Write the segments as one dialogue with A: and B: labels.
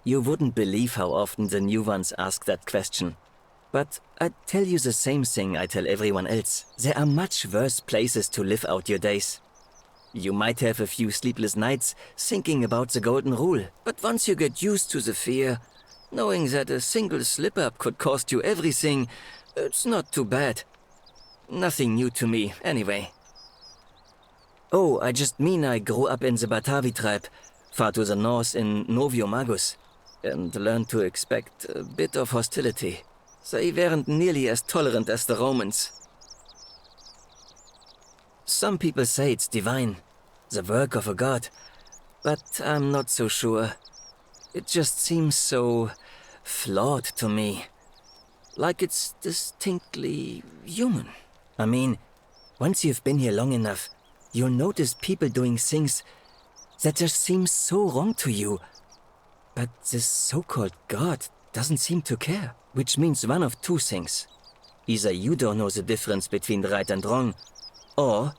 A: You wouldn't believe how often the new ones ask that question. But I'd tell you the same thing I tell everyone else. There are much worse places to live out your days. You might have a few sleepless nights thinking about the golden rule, but once you get used to the fear, knowing that a single slip-up could cost you everything, it's not too bad. Nothing new to me, anyway. Oh, I just mean I grew up in the Batavi tribe, far to the north in Noviomagus, and learned to expect a bit of hostility. They weren't nearly as tolerant as the Romans. Some people say it's divine, the work of a god, but I'm not so sure. It just seems so flawed to me. Like it's distinctly human. I mean, once you've been here long enough, you'll notice people doing things that just seem so wrong to you. But this so-called god doesn't seem to care, which means one of two things. Either you don't know the difference between right and wrong, or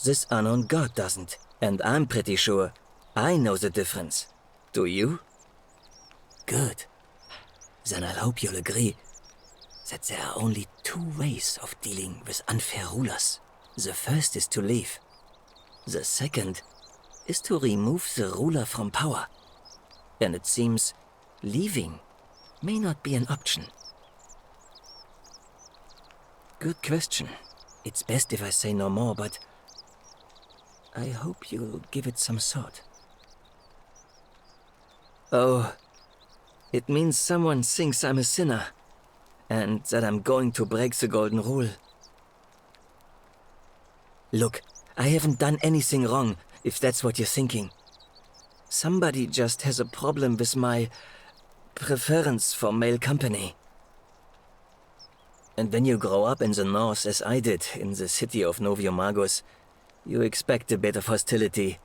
A: this unknown god doesn't. And I'm pretty sure I know the difference. Do you? Good. Then I hope you'll agree that there are only two ways of dealing with unfair rulers. The first is to leave. The second is to remove the ruler from power. And it seems leaving may not be an option. Good question. It's best if I say no more, but I hope you'll give it some thought. Oh, it means someone thinks I'm a sinner, and that I'm going to break the golden rule. Look, I haven't done anything wrong, if that's what you're thinking. Somebody just has a problem with my preference for male company. And when you grow up in the north, as I did, in the city of Noviomagus, you expect a bit of hostility.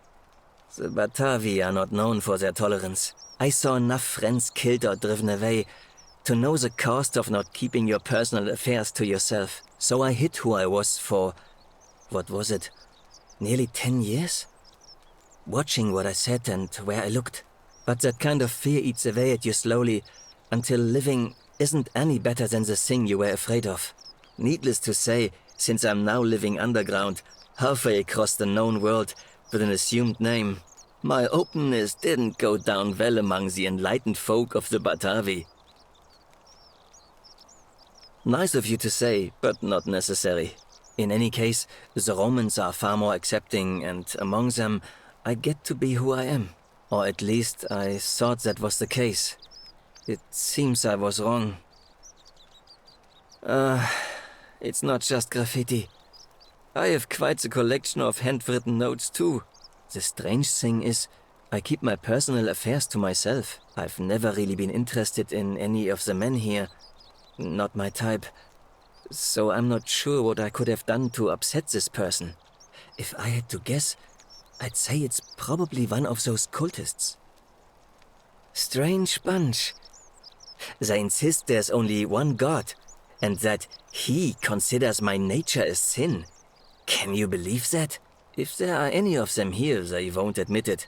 A: The Batavi are not known for their tolerance. I saw enough friends killed or driven away to know the cost of not keeping your personal affairs to yourself. So I hid who I was for, what was it, nearly 10 years? Watching what I said and where I looked. But that kind of fear eats away at you slowly, until living isn't any better than the thing you were afraid of. Needless to say, since I'm now living underground, halfway across the known world with an assumed name, my openness didn't go down well among the enlightened folk of the Batavi. Nice of you to say, but not necessary. In any case, the Romans are far more accepting, and among them, I get to be who I am. Or at least I thought that was the case. It seems I was wrong. It's not just graffiti. I have quite the collection of handwritten notes too. The strange thing is, I keep my personal affairs to myself. I've never really been interested in any of the men here. Not my type. So I'm not sure what I could have done to upset this person. If I had to guess, I'd say it's probably one of those cultists. Strange bunch. They insist there's only one god, and that he considers my nature a sin. Can you believe that? If there are any of them here, they won't admit it.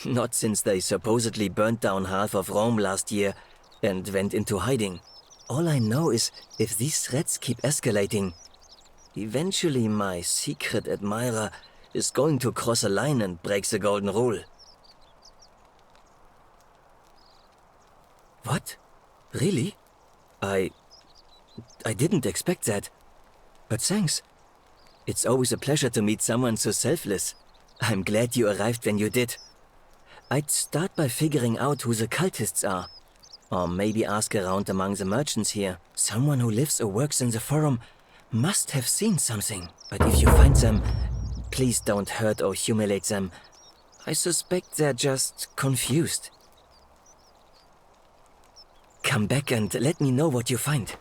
A: Not since they supposedly burnt down half of Rome last year and went into hiding. All I know is, if these threats keep escalating, eventually my secret admirer is going to cross a line and break the golden rule. What? Really? I didn't expect that. But thanks. It's always a pleasure to meet someone so selfless. I'm glad you arrived when you did. I'd start by figuring out who the cultists are. Or maybe ask around among the merchants here. Someone who lives or works in the forum must have seen something. But if you find them, please don't hurt or humiliate them. I suspect they're just confused. Come back and let me know what you find.